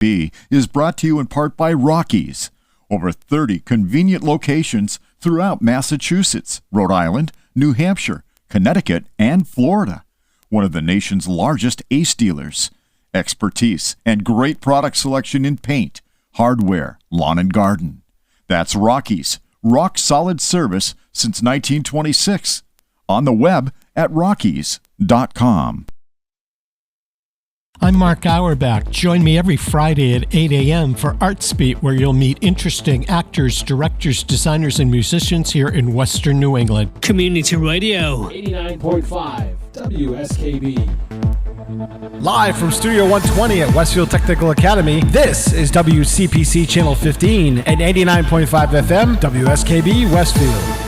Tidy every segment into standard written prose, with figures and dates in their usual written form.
WSFD-LP is brought to you in part by Rockies. Over 30 convenient locations throughout Massachusetts, Rhode Island, New Hampshire, Connecticut, and Florida. One of the nation's largest ACE dealers. Expertise and great product selection in paint, hardware, lawn and garden. That's Rockies. Rock solid service since 1926. On the web at rockies.com. I'm Mark Auerbach. Join me every Friday at 8 a.m. for Arts Beat, where you'll meet interesting actors, directors, designers, and musicians here in Western New England. Community Radio. 89.5 WSKB. Live from Studio 120 at Westfield Technical Academy, this is WCPC Channel 15 and 89.5 FM, WSKB Westfield.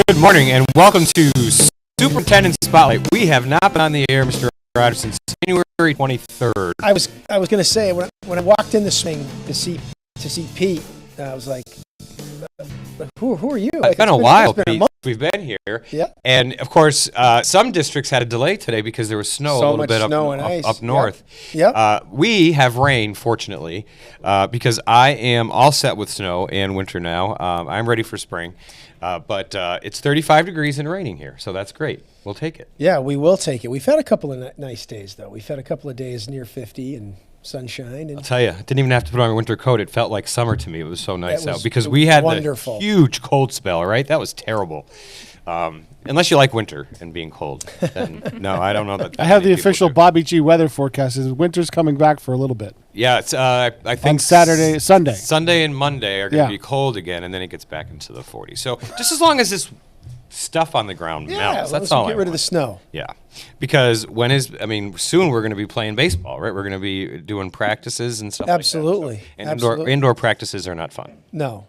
Good morning and welcome to Superintendent Spotlight. We have not been on the air, Mr. Rodgers, since January 23rd. I was going to say when I walked in this thing to see Pete, I was like, who are you? It's been a while, Pete. We've been here. Yeah. And of course, some districts had a delay today because there was snow a little bit up north. Yep. We have rain, fortunately, because I am all set with snow and winter now. I'm ready for spring. But it's 35 degrees and raining here, so that's great. We'll take it. Yeah, we will take it. We've had a couple of nice days, though. We've had a couple of days near 50 and sunshine. And I'll tell you, I didn't even have to put on a winter coat. It felt like summer to me. It was so nice out because we had wonderful. the huge cold spell, right? That was terrible. Unless you like winter and being cold, then no, I don't know that. I have the official Bobby G weather forecast. Winter's coming back for a little bit. Yeah, it's I think on Sunday and Monday are going to be cold again, and then it gets back into the 40s. So just as long as this stuff on the ground melts, that's all. Get rid of the snow. Yeah, because soon we're going to be playing baseball, right? We're going to be doing practices and stuff. Absolutely. Like that, so. And indoor practices are not fun. No.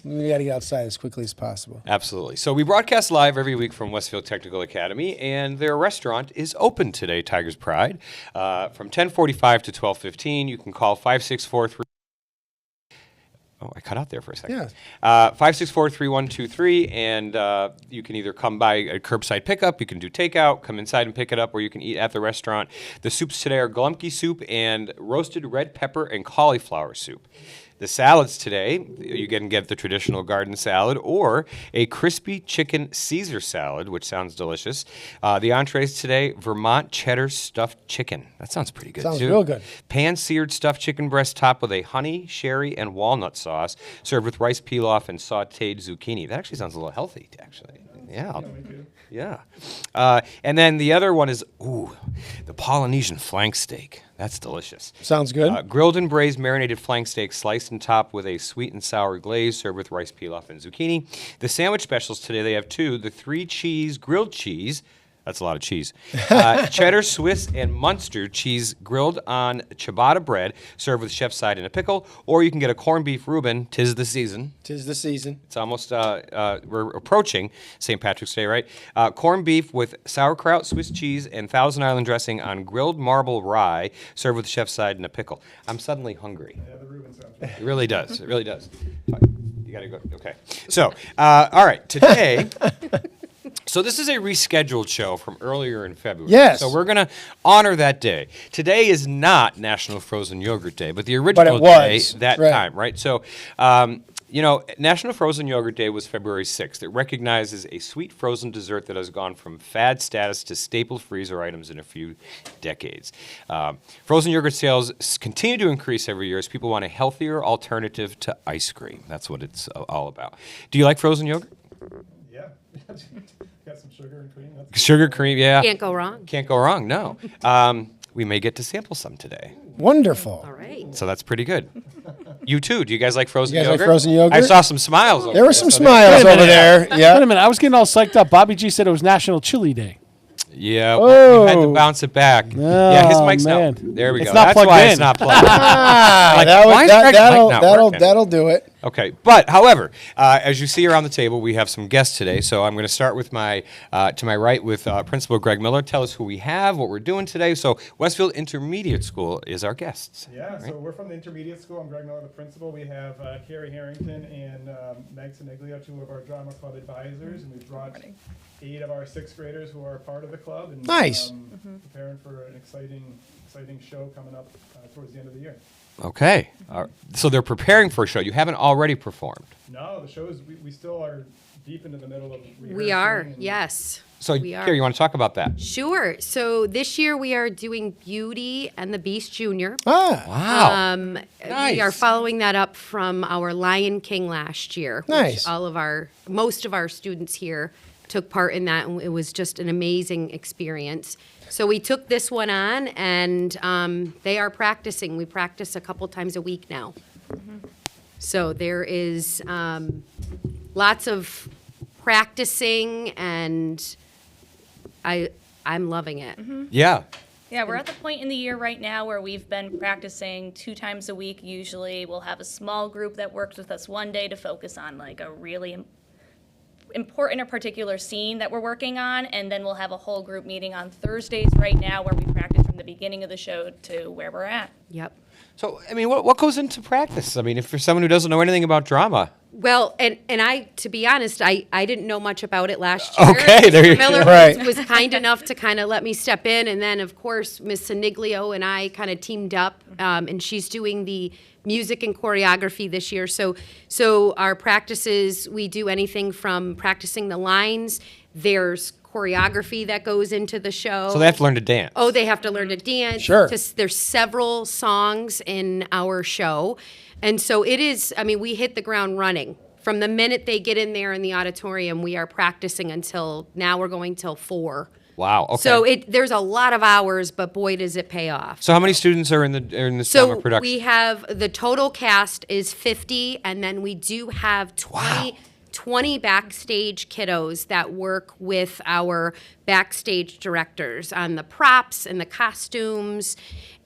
We got to get outside as quickly as possible. Absolutely. So we broadcast live every week from Westfield Technical Academy, and their restaurant is open today, Tiger's Pride, from 10:45 to 12:15. You can call 564-3. Oh, I cut out there for a second. Yeah. 564-3123, and you can either come by a curbside pickup, you can do takeout, come inside and pick it up, or you can eat at the restaurant. The soups today are Glumpke soup and roasted red pepper and cauliflower soup. The salads today, you can get the traditional garden salad or a crispy chicken Caesar salad, which sounds delicious. The entrees today, Vermont cheddar stuffed chicken. That sounds pretty good, sounds too. Real good. Pan-seared stuffed chicken breast topped with a honey, sherry, and walnut sauce, served with rice pilaf and sautéed zucchini. That actually sounds a little healthy, actually. Yeah. And then the other one is, the Polynesian flank steak. That's delicious. Sounds good. Grilled and braised marinated flank steak sliced and topped with a sweet and sour glaze, served with rice pilaf and zucchini. The sandwich specials today, they have two. The 3-cheese grilled cheese. That's a lot of cheese. Cheddar, Swiss, and Munster cheese grilled on ciabatta bread, served with chef's side and a pickle. Or you can get a corned beef Reuben. 'Tis the season. It's almost, we're approaching St. Patrick's Day, right? Corned beef with sauerkraut, Swiss cheese, and Thousand Island dressing on grilled marble rye, served with chef's side and a pickle. I'm suddenly hungry. Yeah, the Reuben sounds good. It really does. You got to go. Okay. So, all right, today... So this is a rescheduled show from earlier in February. Yes. So we're going to honor that day. Today is not National Frozen Yogurt Day, but the original day was, that right. time, right? So, National Frozen Yogurt Day was February 6th. It recognizes a sweet frozen dessert that has gone from fad status to staple freezer items in a few decades. Frozen yogurt sales continue to increase every year as people want a healthier alternative to ice cream. That's what it's all about. Do you like frozen yogurt? Yeah. Got some sugar and cream. That's Sugar cream, yeah. Can't go wrong. Can't go wrong, no. We may get to sample some today. Wonderful. All right. So that's pretty good. You too. Do you guys like frozen You guys like yogurt? frozen yogurt? I saw some smiles. over There were some so smiles over there. Wait a Yeah. minute, I was getting all psyched up. Bobby G said it was National Chili Day. Yeah, we had to Oh. bounce it back. Yeah, his mic's man. not. There we It's go. not That's plugged why in. it's not plugged in. Ah, Why is Greg's mic not working? that'll do it. Okay, but however, as you see around the table, we have some guests today. So I'm going to start with my to my right with Principal Greg Miller. Tell us who we have, what we're doing today. So Westfield Intermediate School is our guests. Yeah, so we're from the intermediate school. I'm Greg Miller, the principal. We have Carrie Harrington and Meg Siniglio, two of our drama club advisors, and we've brought 8 of our 6th graders who are part of the club. And, Nice. Preparing for an exciting show coming up towards the end of the year. Okay, so they're preparing for a show. You haven't already performed. No, the show is, we still are deep into the middle of rehearsing. We are, and- yes. So We are. Carrie, you want to talk about that? Sure. So this year we are doing Beauty and the Beast Jr. Ah, Wow. We are following that up from our Lion King last year. Nice. Which most of our students here took part in that, and it was just an amazing experience. So we took this one on, and they are practicing. We practice a couple times a week now. So there is lots of practicing, and I'm loving it. Yeah. Yeah, we're at the point in the year right now where we've been practicing 2 times a week. Usually we'll have a small group that works with us one day to focus on like a really important or particular scene that we're working on, and then we'll have a whole group meeting on Thursdays right now where we practice from the beginning of the show to where we're at. Yep. So, I mean, what goes into practice? I mean, if for someone who doesn't know anything about drama. Well, and I, to be honest, I didn't know much about it last year. Okay, there you Mr. Miller go. Right. was kind enough to kind of let me step in, and then of course Miss Siniglio and I kind of teamed up, and she's doing the music and choreography this year. So our practices, we do anything from practicing the lines. There's choreography that goes into the show. So they have to learn to dance. Oh, they have to learn to dance. Sure. There's several songs in our show. And so it is, I mean, we hit the ground running. From the minute they get in there in the auditorium, we are practicing until, now we're going till 4. Wow. Okay. So there's a lot of hours, but boy, does it pay off. So how many students are in this So drama production? we have, the total cast is 50, and then we do have 20 backstage kiddos that work with our backstage directors on the props and the costumes.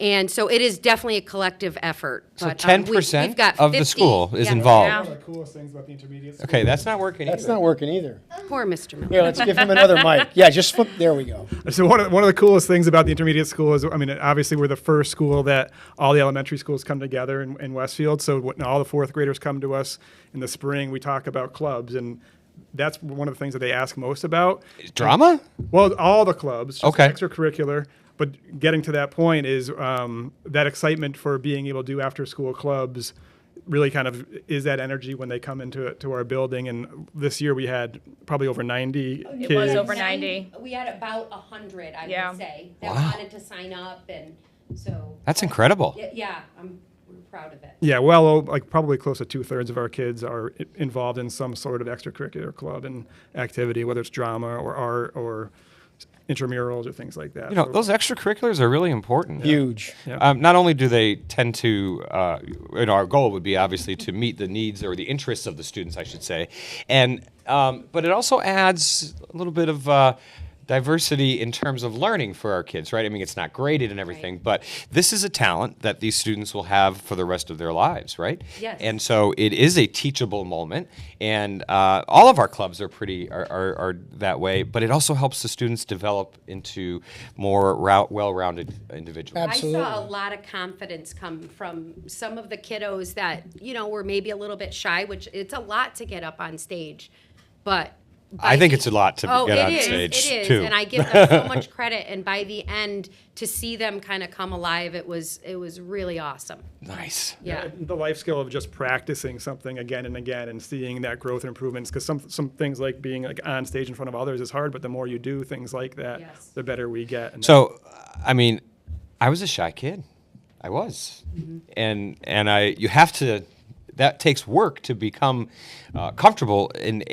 And so it is definitely a collective effort. So But, 10% we've got of the 50 school is yeah. involved. Yeah. One of the coolest things about the intermediate school. Okay, that's not working that's either. not working either. Poor Mr. Miller. Here, let's give him another mic. Yeah, just flip. There we go. So one of the coolest things about the intermediate school is, I mean, obviously we're the first school that all the elementary schools come together in Westfield. So all the 4th graders come to us in the spring. We talk about clubs, and that's one of the things that they ask most about. Drama? Well, all the clubs, just Okay. extracurricular. But getting to that point is that excitement for being able to do after-school clubs really kind of is that energy when they come into our building. And this year we had probably over 90 kids. It was over 90. We had about 100, I Yeah. would say, that Wow. wanted to sign up, and so. That's incredible. Yeah, we're proud of it. Yeah, well, like probably close to 2/3 of our kids are involved in some sort of extracurricular club and activity, whether it's drama or art or intramurals or things like that. You know, So- those extracurriculars are really important. Huge. Not only do they tend to, our goal would be obviously to meet the needs or the interests of the students, I should say, and but it also adds a little bit of diversity in terms of learning for our kids, right? I mean, it's not graded and everything, Right. but this is a talent that these students will have for the rest of their lives, right? Yes. And so it is a teachable moment, and all of our clubs are are that way. But it also helps the students develop into more well-rounded individuals. Absolutely. I saw a lot of confidence come from some of the kiddos that, were maybe a little bit shy, which it's a lot to get up on stage. But I think it's a lot to get on it stage, is, too. and I give them so much credit. And by the end, to see them kind of come alive, it was really awesome. Nice. Yeah. The life skill of just practicing something again and again and seeing that growth and improvements, because some things like being like on stage in front of others is hard, but the more you do things like that, Yes. the better we get. And So, I mean, I was a shy kid. I was. Mm-hmm. And you have to, that takes work to become comfortable in,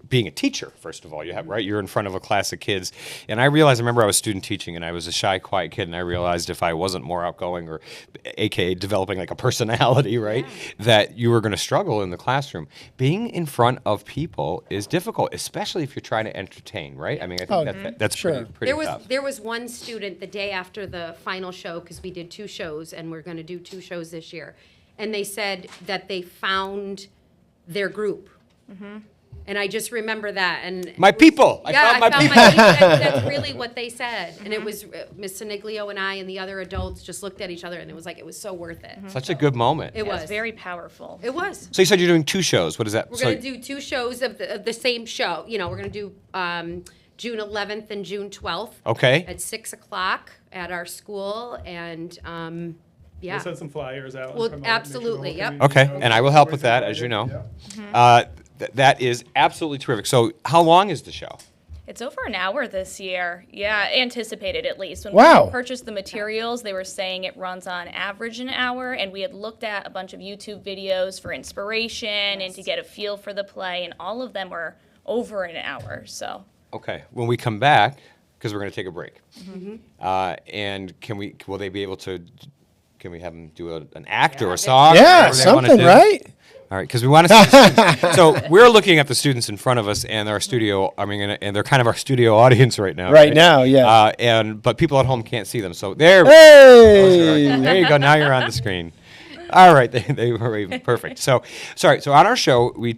being a teacher, first of all. You have, right? You're in front of a class of kids. And I remember I was student teaching, and I was a shy, quiet kid, and I realized if I wasn't more outgoing, or AKA developing like a personality, right, that you were going to struggle in the classroom. Being in front of people is difficult, especially if you're trying to entertain, right? I mean, I think that's sure. pretty tough. There was one student the day after the final show, because we did 2 shows, and we're going to do 2 shows this year, and they said that they found their group. And I just remember that. And My people. I found my people. That's really what they said. And it was Miss Siniglio and I and the other adults just looked at each other, and it was like, it was so worth it. Such a good moment. It was. Very powerful. It was. So you said you're doing 2 shows. What is that? We're going to do 2 shows of the same show. We're going to do June 11th and June 12th. Okay. At 6 o'clock at our school. And yeah. we'll send some flyers out. and Well, promote, make sure the absolutely, whole yep. community Okay, knows. and I will help with Everybody's that, as you know. invited. That is absolutely terrific. So how long is the show? It's over an hour this year. Yeah, anticipated at least. When Wow. we purchased the materials, they were saying it runs on average an hour, and we had looked at a bunch of YouTube videos for inspiration and to get a feel for the play, and all of them were over an hour. So Okay, when we come back, because we're going to take a break, and will they be able to? Can we have them do an act or a song? Yeah, whatever they wanna something, do? right? All right, because we want to see the students. So we're looking at the students in front of us and our studio. I mean, and they're kind of our studio audience right now. Right now, yeah. But people at home can't see them. So there. Hey! There you go. Now you're on the screen. All right, they were even perfect. So, sorry. So on our show, we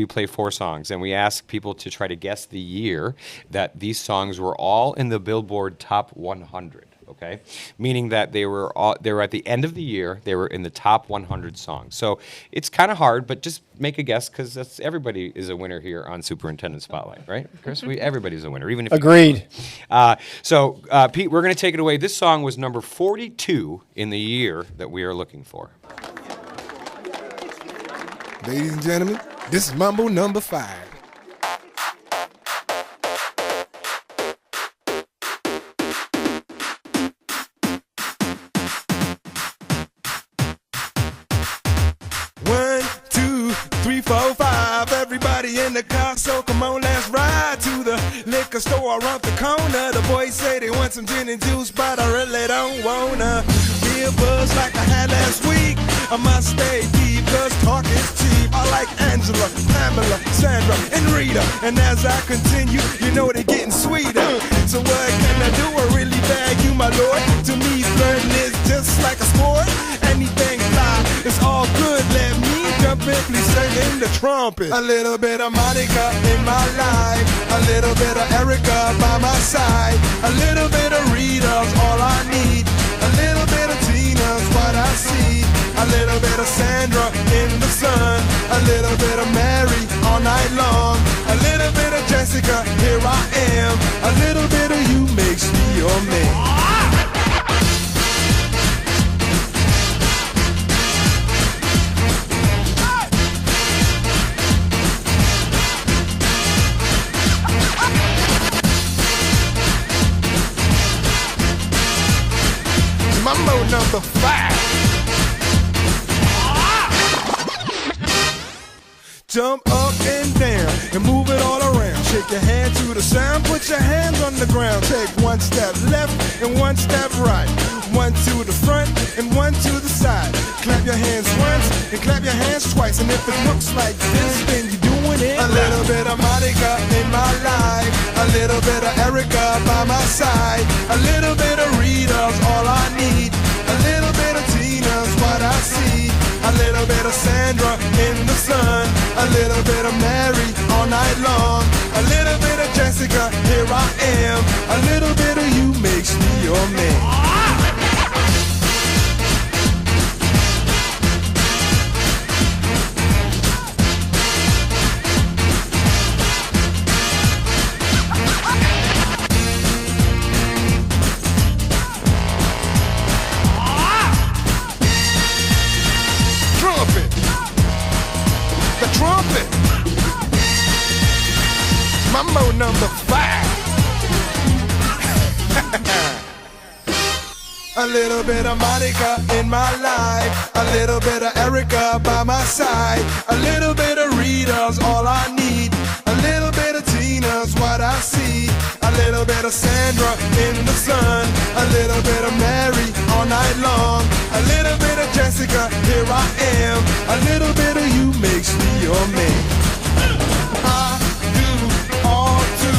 play 4 songs, and we ask people to try to guess the year that these songs were all in the Billboard Top 100. Okay, meaning that they were at the end of the year. They were in the top 100 songs. So it's kind of hard, but just make a guess, because everybody is a winner here on Superintendent Spotlight, right, Chris? Everybody's a winner, even if Agreed. So Pete, we're going to take it away. This song was number 42 in the year that we are looking for. Ladies and gentlemen, this is Mambo number 5. One, two, three, four, five. Everybody in the car, so come on, let's ride to the liquor store around the corner. The boys say they want some gin and juice, but I really don't wanna be a buzz like I had last week. I must stay deep, cause talk is cheap. I like Angela, Pamela, Sandra, and Rita. And as I continue, you know they're getting sweeter. So what can I do? I really bag you, my lord. To me, flirting is just like a sport. Anything fly, it's all good. Let me jump in, please sing in the trumpet. A little bit of Monica in my life, a little bit of Erica by my side, a little bit of Rita's all I need, a little bit of Tina's what I see, a little bit of Sandra in the sun, a little bit of Mary all night long, a little bit of Jessica, here I am, a little bit of you makes me your man. Mambo number 5. Jump up and down and move it all around. Shake your hand to the sound, put your hands on the ground. Take one step left and one step right. One to the front and one to the side. Clap your hands once and clap your hands twice. And if it looks like this, then you're doing it. A little bit of Monica in my life, a little bit of Erica by my side, a little bit of Rita's all I need, a little bit of Tina's what I see, a little bit of Sandra in the sun, a little bit of Mary all night long, a little bit of Jessica, here I am, a little bit of you makes me your man. number 5. A little bit of Monica in my life, a little bit of Erica by my side, a little bit of Rita's all I need, a little bit of Tina's what I see, a little bit of Sandra in the sun, a little bit of Mary all night long, a little bit of Jessica, here I am, a little bit of you makes me your man. I do all to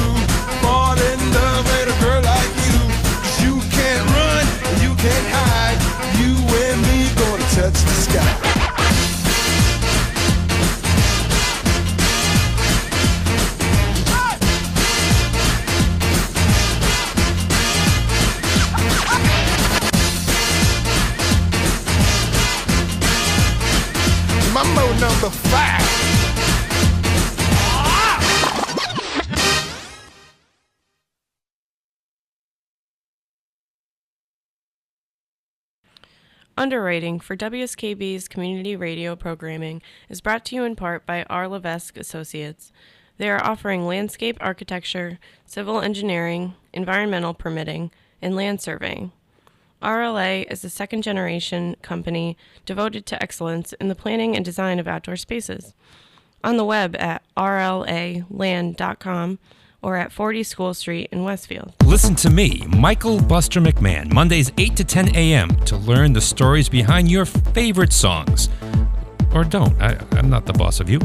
fall in love with a girl like you, 'cause you can't run, you can't hide, you and me gonna touch the sky. Mambo number 5. Underwriting for WSKB's community radio programming is brought to you in part by R. Levesque Associates. They are offering landscape architecture, civil engineering, environmental permitting, and land surveying. RLA is a second-generation company devoted to excellence in the planning and design of outdoor spaces. On the web at rlaland.com or at 40 School Street in Westfield. Listen to me, Michael Buster McMahon, Mondays 8 to 10 a.m. to learn the stories behind your favorite songs. Or don't. I'm not the boss of you.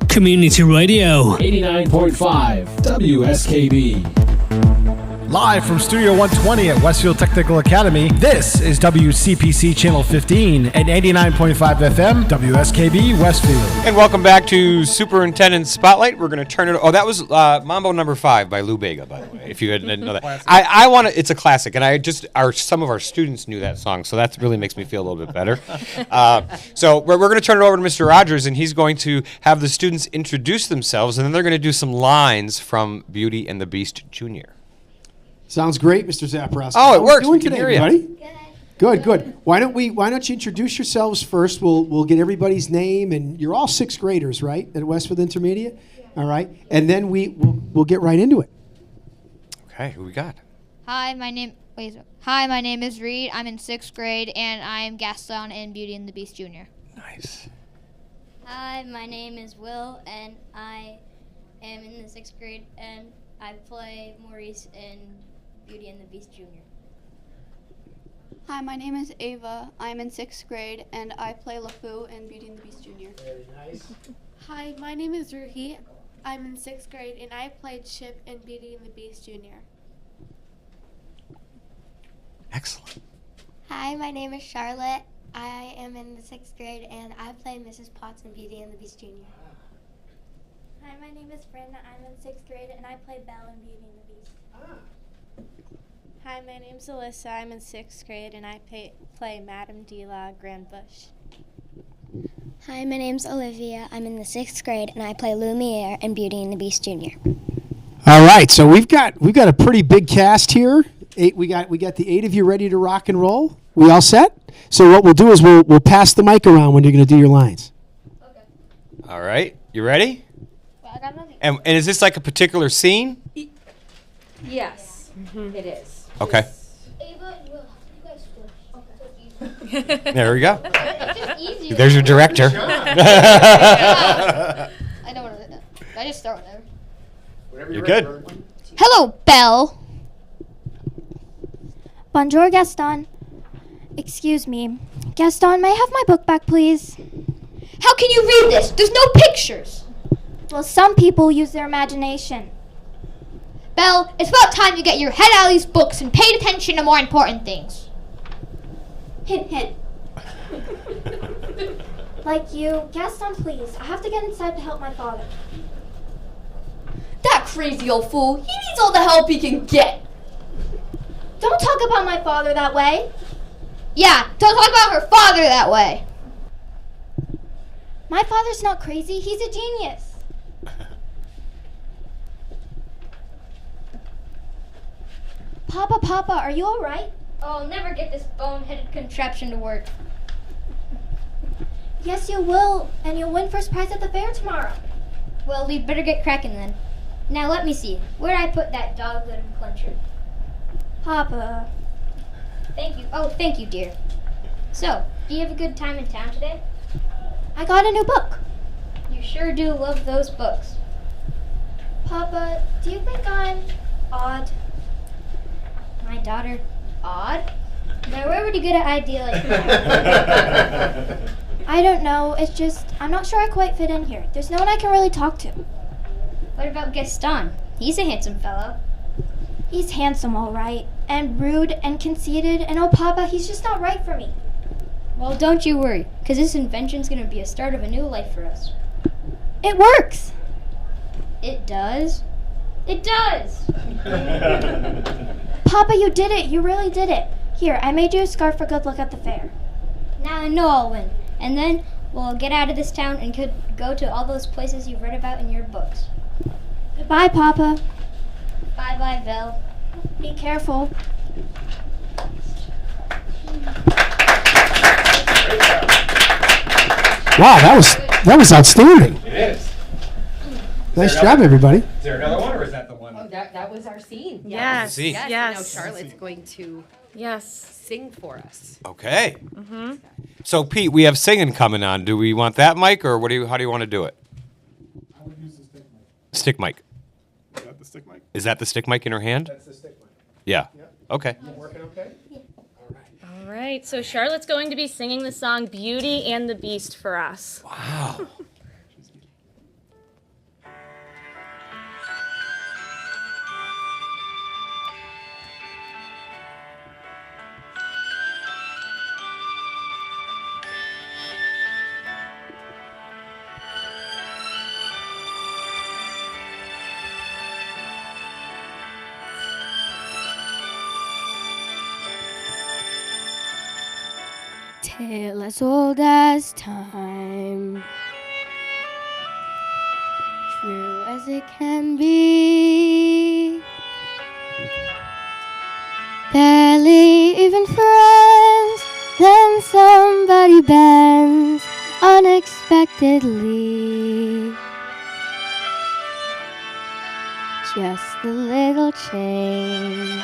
Community Radio. 89.5 WSKB. Live from Studio 120 at Westfield Technical Academy, this is WCPC Channel 15 and 89.5 FM, WSKB Westfield. And welcome back to Superintendent Spotlight. We're going to turn it. Oh, that was Mambo number 5 by Lou Bega, by the way. If you didn't know that, I want to. It's a classic, and some of our students knew that song, so that really makes me feel a little bit better. So we're going to turn it over to Mr. Rogers, and he's going to have the students introduce themselves, and then they're going to do some lines from Beauty and the Beast Jr. Sounds great, Mr. Zaporowski. Oh, it works. How are we doing We can today, hear you. everybody? Good. Why don't you introduce yourselves first? We'll get everybody's name, and you're all 6th graders, right, at Westfield Intermediate? Yeah. All right, and then we'll get right into it. Okay, who we got? Hi, my name is Reed. I'm in 6th grade, and I am Gaston in Beauty and the Beast Jr. Nice. Hi, my name is Will, and I am in the 6th grade, and I play Maurice in Beauty and the Beast Jr. Hi, my name is Ava. I'm in 6th grade, and I play LeFou in Beauty and the Beast Jr. Very nice. Hi, my name is Ruhi. I'm in 6th grade, and I played Chip in Beauty and the Beast Jr. Excellent. Hi, my name is Charlotte. I am in the 6th grade, and I play Mrs. Potts in Beauty and the Beast Jr. Hi, my name is Brenda. I'm in 6th grade, and I play Belle in Beauty and the Beast. Hi, my name's Alyssa. I'm in 6th grade, and I play Madame de la Grande Bush. Hi, my name's Olivia. I'm in the 6th grade, and I play Lumiere in Beauty and the Beast Jr. All right, so we've got a pretty big cast here. We got the 8 of you ready to rock and roll. We all set? So what we'll do is we'll pass the mic around when you're going to do your lines. Okay. All right, you ready? And is this like a particular scene? Yes, it is. Okay. There we go. There's your director. I know what it is. I just throw it there. You're good. Hello, Belle. Bonjour, Gaston. Excuse me. Gaston, may I have my book back, please? How can you read this? There's no pictures. Well, some people use their imagination. Belle, it's about time you get your head out of these books and paid attention to more important things. Hint, hint. Like you. Gaston, please. I have to get inside to help my father. That crazy old fool. He needs all the help he can get. Don't talk about my father that way. Yeah, don't talk about her father that way. My father's not crazy. He's a genius. Papa, are you all right? Oh, I'll never get this boneheaded contraption to work. Yes, you will, and you'll win first prize at the fair tomorrow. Well, we better get cracking then. Now let me see. Where'd I put that dog-legged plunger? Papa. Thank you. Oh, thank you, dear. So, do you have a good time in town today? I got a new book. You sure do love those books. Papa, do you think I'm odd? My daughter, odd? Now, where would you get an idea like that? I don't know. It's just, I'm not sure I quite fit in here. There's no one I can really talk to. What about Gaston? He's a handsome fellow. He's handsome, all right, and rude and conceited, and oh, Papa, he's just not right for me. Well, don't you worry, because this invention's going to be a start of a new life for us. It works! It does? It does! Papa, you did it! You really did it! Here, I made you a scarf for good luck at the fair. Now I know I'll win, and then we'll get out of this town and could go to all those places you've read about in your books. Goodbye, Papa. Bye-bye, Vel. Be careful. Wow, that was outstanding. It is. Nice job, everybody. Is there another one, or is that the one? Oh, that was our scene. Yes. Scene. Yes. Yes. And now Charlotte's going to sing for us. Okay. So, Pete, we have singing coming on. Do we want that mic, or how do you want to do it? I would use the stick mic. Stick mic. Is that the stick mic? Is that the stick mic in her hand? That's the stick mic. Yeah. Okay. Working okay? All right, so Charlotte's going to be singing the song Beauty and the Beast for us. Wow. Tale as old as time, true as it can be. Barely even friends, then somebody bends unexpectedly. Just a little change,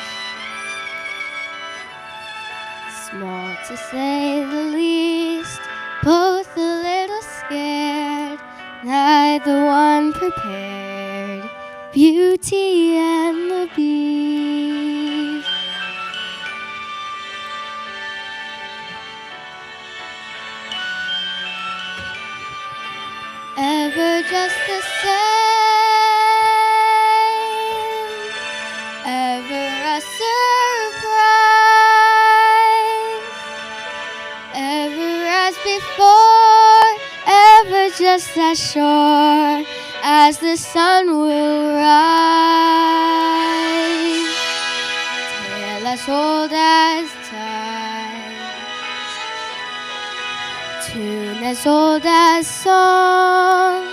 small to say the least, both a little scared, neither one prepared. Beauty and the Beast. Ever just the same, ever a surprise, ever as before, ever just as sure as the sun will rise. Tale as old as time, tune as old as song,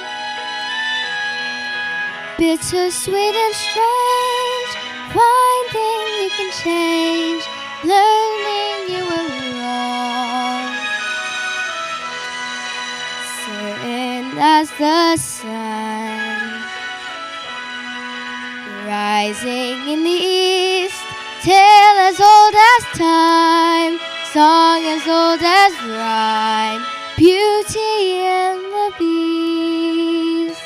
bitter, sweet and strange, finding you can change, learning you were wrong. Certain as the sun, rising in the east, tale as old as time, song as old as rhyme, Beauty and the Beast.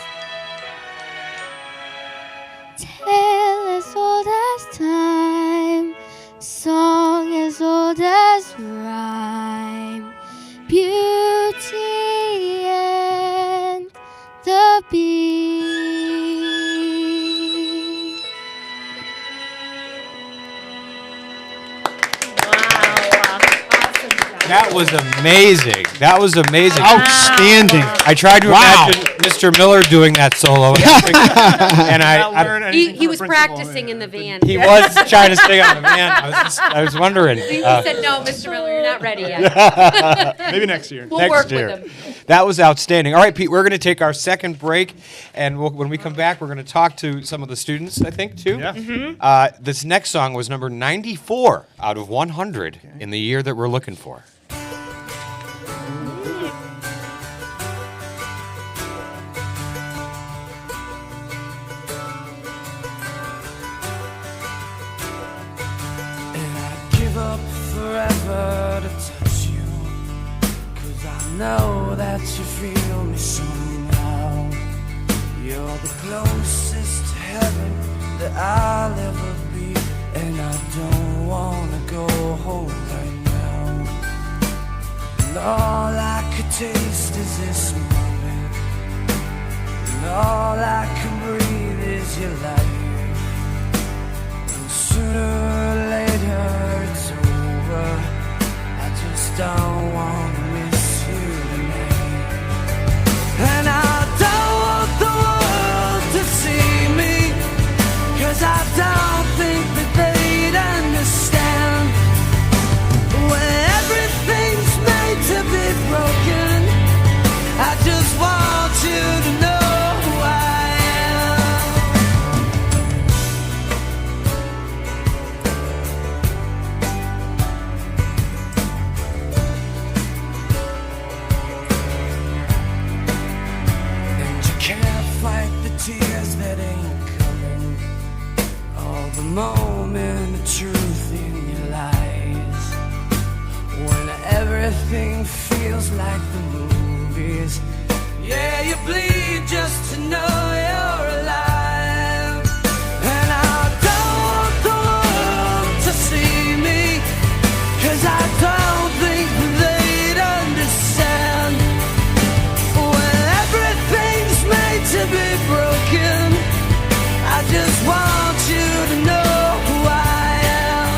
Tale as old as time, song as old as rhyme, Beauty and the Beast. That was amazing. That was amazing. Outstanding. I tried to Wow. imagine Mr. Miller doing that solo. And He was practicing in the van. he was trying to stay on the man. I was wondering. He said, no, Mr. Miller, you're not ready yet. Maybe next year. We'll Next work year. with him. That was outstanding. All right, Pete, we're going to take our second break, and when we come back, we're going to talk to some of the students, I think, too. Yeah. This next song was number 94 out of 100 in the year that we're looking for. know that you feel me somehow. You're the closest to heaven that I'll ever be, and I don't wanna go home right now. And all I could taste is this moment, and all I can breathe is your life. And sooner or later it's over. I just don't wanna miss you tonight. And I don't want the world to see me, 'cause I don't think that they'd understand. When everything's made to be broken, I just want you to know who I am. And you can't fight the tears that ain't coming, all the moment of truth in your lies. When everything feels like the movies, yeah, you bleed just to know you're alive. And I don't want the world to see me, 'cause I don't think they'd understand. When everything's made to be broken, I just want you to know who I am.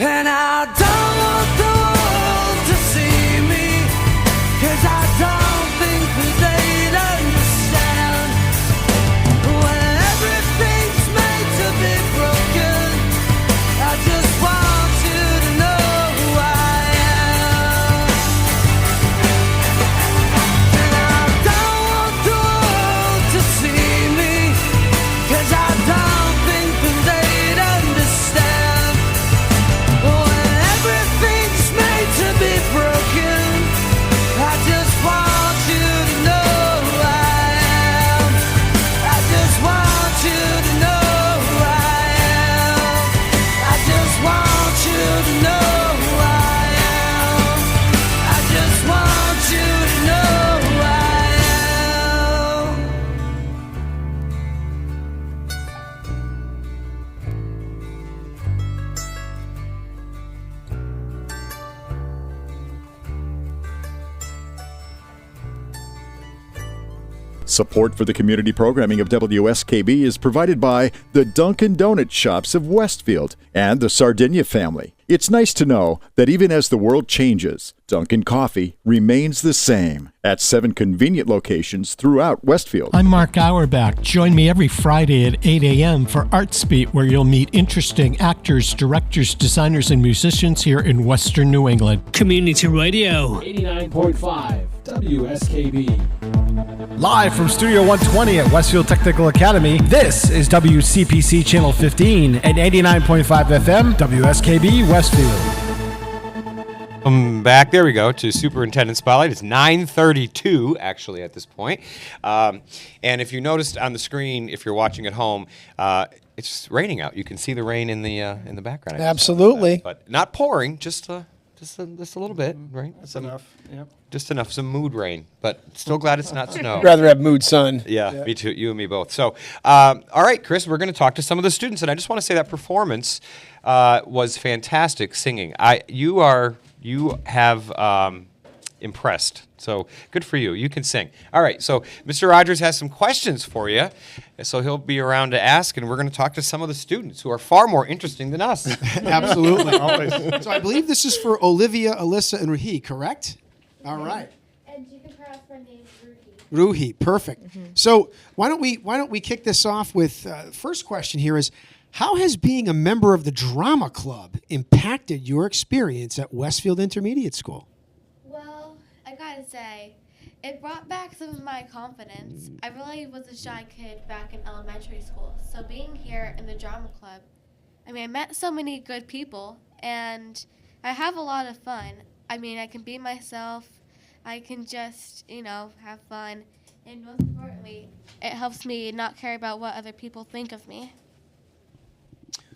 And I don't want the world to see me, 'cause I don't think that they'd understand. When everything's made to be broken, I just want you to know who I am. And I don't want the world to see me, 'cause I don't think that they'd understand. When everything's made to be broken, I just want you to know who I am. I just want you to know who I am. I just want you to know who I am. I just want you to know who I am. Support for the community programming of WSKB is provided by the Dunkin' Donut Shops of Westfield and the Sardinia family. It's nice to know that even as the world changes, Dunkin' Coffee remains the same at 7 convenient locations throughout Westfield. I'm Mark Auerbach. Join me every Friday at 8 a.m. for Arts Beat, where you'll meet interesting actors, directors, designers, and musicians here in Western New England. Community Radio. 89.5 WSKB. Live from Studio 120 at Westfield Technical Academy, this is WCPC Channel 15 and 89.5 FM WSKB Westfield. Welcome back. There we go to Superintendent Spotlight. It's 9:32 actually at this point. And if you noticed on the screen, if you're watching at home, it's raining out. You can see the rain in the background. Absolutely. But not pouring, just a little bit, right? That's enough. Yep. Just enough, some mood rain, but still glad it's not snow. Rather have mood sun. Yeah, me too. You and me both. So, all right, Chris, we're going to talk to some of the students, and I just want to say that performance was fantastic singing. You have impressed. So good for you. You can sing. All right. So Mr. Rogers has some questions for you. So he'll be around to ask, and we're going to talk to some of the students who are far more interesting than us. Absolutely. Always. So I believe this is for Olivia, Alyssa, and Ruhi, correct? All right. And you can pronounce my name Ruhi. Ruhi, perfect. So why don't we kick this off with first question here is, how has being a member of the drama club impacted your experience at Westfield Intermediate School? Well, I gotta say, it brought back some of my confidence. I really was a shy kid back in elementary school, so being here in the drama club, I mean, I met so many good people, and I have a lot of fun. I mean, I can be myself. I can just, have fun. And most importantly, it helps me not care about what other people think of me.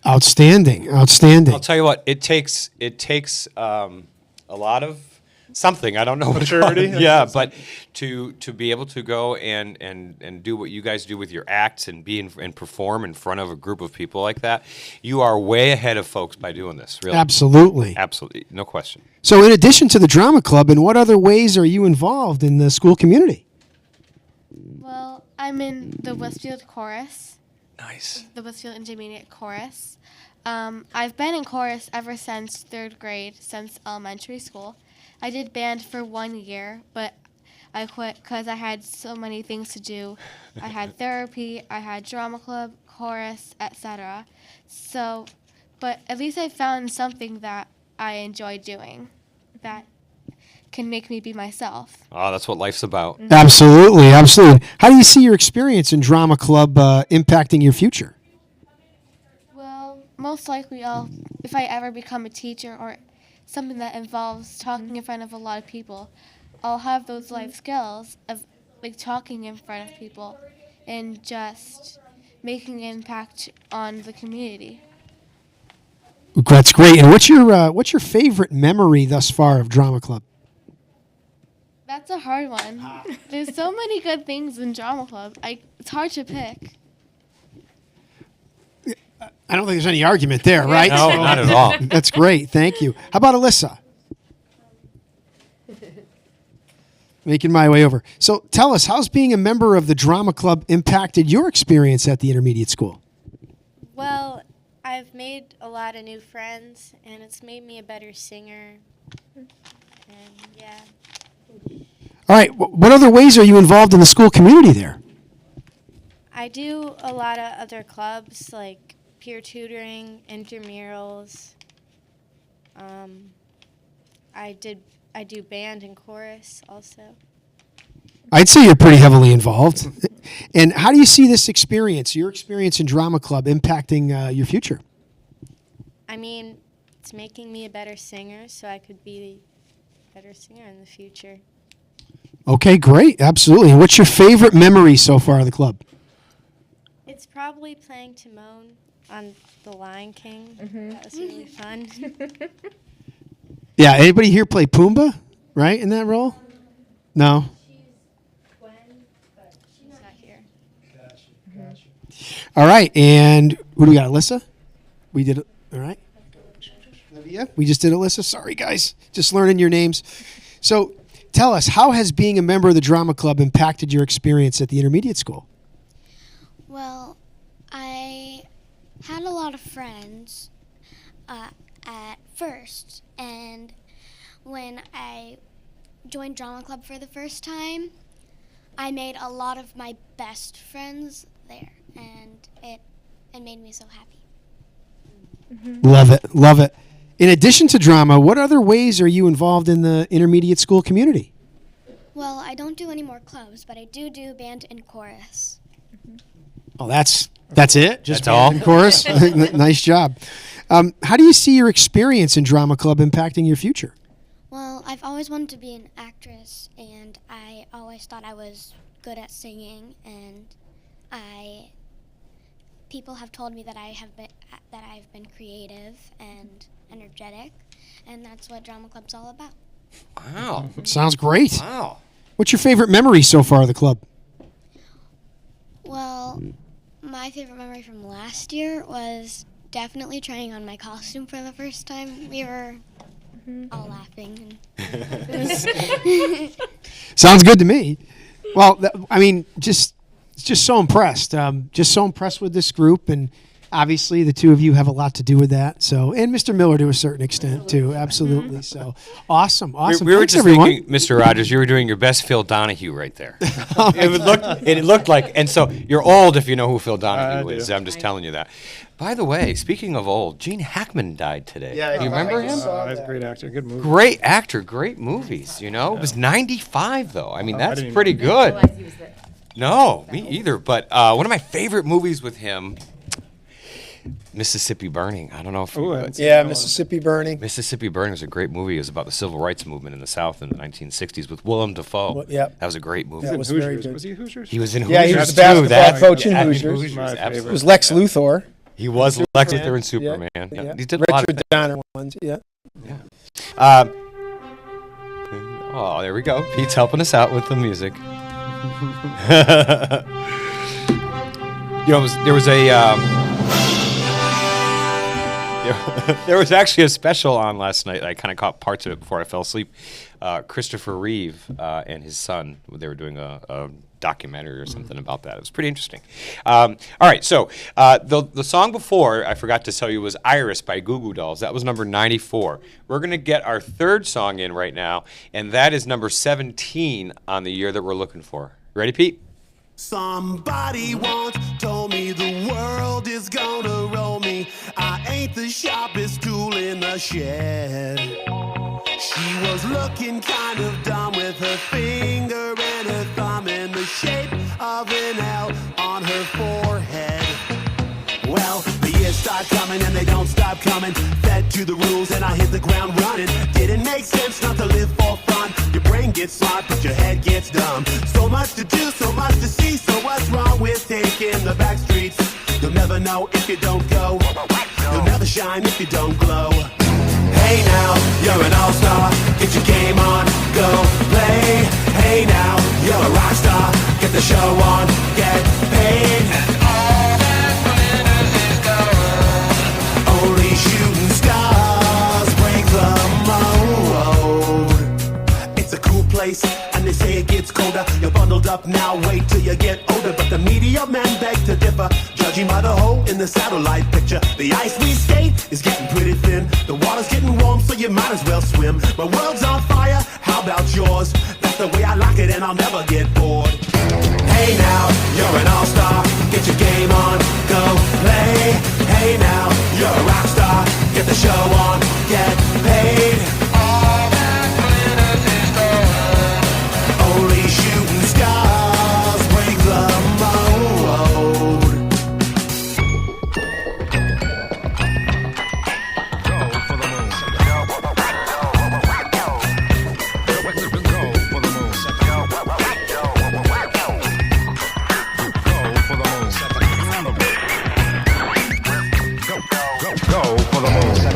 Outstanding. I'll tell you what, it takes a lot of something. I don't know what Maturity? Yeah, but to be able to go and do what you guys do with your acts and and perform in front of a group of people like that, you are way ahead of folks by doing this. Really. Absolutely. Absolutely, no question. So in addition to the drama club, in what other ways are you involved in the school community? Well, I'm in the Westfield Chorus. Nice. The Westfield Intermediate Chorus. I've been in chorus ever since 3rd grade, since elementary school. I did band for 1 year, but I quit because I had so many things to do. I had therapy, I had drama club, chorus, etc. So, but at least I found something that I enjoy doing that can make me be myself. Oh, that's what life's about. Absolutely. How do you see your experience in drama club impacting your future? Well, most likely if I ever become a teacher or something that involves talking in front of a lot of people, I'll have those life skills of talking in front of people and just making an impact on the community. That's great. And what's your favorite memory thus far of drama club? That's a hard one. There's so many good things in drama club. It's hard to pick. I don't think there's any argument there, right? No, not at all. That's great. Thank you. How about Alyssa? Making my way over. So tell us, how's being a member of the drama club impacted your experience at the intermediate school? Well, I've made a lot of new friends, and it's made me a better singer. And yeah. All right. What other ways are you involved in the school community there? I do a lot of other clubs like peer tutoring, intramurals. I do band and chorus also. I'd say you're pretty heavily involved. And how do you see this experience, your experience in drama club, impacting your future? I mean, it's making me a better singer, so I could be a better singer in the future. Okay, great. Absolutely. And what's your favorite memory so far of the club? It's probably playing Timon on The Lion King. That was really fun. Yeah, anybody here play Pumbaa, right, in that role? No? She's not here. All right, and who do we got, Alyssa? We did it, all right. Olivia, we just did Alyssa. Sorry, guys, just learning your names. So tell us, how has being a member of the drama club impacted your experience at the intermediate school? Well, I had a lot of friends at first, and when I joined drama club for the first time, I made a lot of my best friends there, and it made me so happy. Love it, love it. In addition to drama, what other ways are you involved in the intermediate school community? Well, I don't do any more clubs, but I do band and chorus. Oh, that's it? Just That's all? band and chorus? Nice job. How do you see your experience in drama club impacting your future? I've always wanted to be an actress, and I always thought I was good at singing, and people have told me that I've been creative and energetic, and that's what drama club's all about. Wow. Sounds great. Wow. What's your favorite memory so far of the club? Well, my favorite memory from last year was definitely trying on my costume for the first time. We were all laughing. Sounds good to me. Well, just so impressed. Just so impressed with this group, and obviously the two of you have a lot to do with that. So, and Mr. Miller to a certain extent too. Absolutely. So, awesome. We were Thanks, just everyone. thinking, Mr. Rogers, you were doing your best Phil Donahue right there. It looked like, and so you're old if you know who Phil Donahue is. I'm just telling you that. By the way, speaking of old, Gene Hackman died today. Yeah, do you remember him? He's a great actor. Good movie. Great actor, great movies. You know, it was 95 though. I mean, I that's didn't even pretty know. good. No, me either. But one of my favorite movies with him, Mississippi Burning. I don't know if Mississippi Burning. Mississippi Burning was a great movie. It was about the civil rights movement in the South in the 1960s with Willem Dafoe. Well, yep. That was a great movie. That was very good. Was he Hoosiers? He was in Yeah, Hoosiers he was the too. basketball coach in Hoosiers. Absolutely. It was Lex Luthor. He was Lex Luthor and Superman. Superman. Yeah. Yeah. He did a lot of Richard Donner ones. Yeah. Oh, there we go. Pete's helping us out with the music. There was actually a special on last night. I kind of caught parts of it before I fell asleep. Christopher Reeve and his son, they were doing a documentary or something about that. It was pretty interesting. All right, so the song before, I forgot to tell you, was Iris by Goo Goo Dolls. That was number 94. We're going to get our third song in right now, and that is number 17 on the year that we're looking for. Ready, Pete? Somebody once told me the world is gonna roll me. I ain't the sharpest tool in the shed. She was looking kind of dumb with her finger and her thumb in the shape of an L on her forehead. Well, the years start coming and they don't stop coming. Fed to the rules and I hit the ground running. Didn't make sense not to live for fun. Your brain gets smart but your head gets dumb. So much to do, so much to see. So what's wrong with taking the back streets? You'll never know if you don't go. You'll never shine if you don't glow. Hey now, you're an all-star. Get your game on, go play. Hey now, you're a rock star. Get the show on, get paid. Only shooting stars break the mold. It's a cool place, and they say it gets colder. You're bundled up now, wait till you get older. But the media men beg to differ, judging by the hole in the satellite picture. The ice we skate is getting pretty thin. The water's getting warm, so you might as well swim. My world's on fire, how about yours? That's the way I like it, and I'll never get bored. Hey now, you're an all-star. Get your game on, go play. Hey now, you're a rock star. Get the show on, get paid. All that glitters is gold. Only shooting stars break the mold.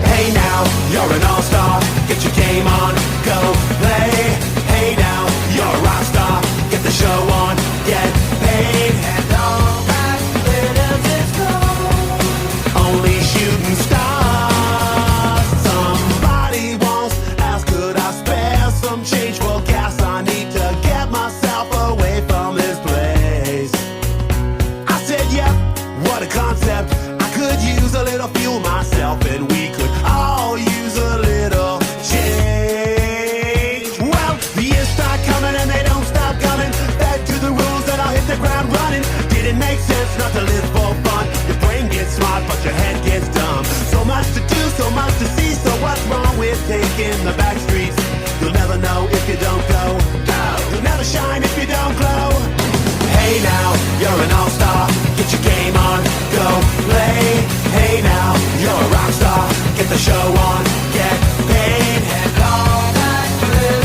Hey now, you're an all-star. Get your game on, go play. Hey now, you're a rock star. Get the show on, get paid. And all that glitters is gold. Only shooting stars. Somebody once asked, could I spare some change for gas? I need to get myself away from this place. I said, yeah, what a concept. I could use a little fuel myself, and we could all use a little change. Well, the years start coming and they don't stop coming. Back to the rules and I'll hit the ground running. Didn't make sense not to live for fun. Your brain gets smart but your head gets dumb. So much to do, so much to see. So what's wrong with taking the back streets? You'll never know if you don't go. You'll never shine if you don't glow. Hey now, you're an all-star. Get your game on, go play. Hey now, you're a rock star. Get the show on, get paid. And all that glitters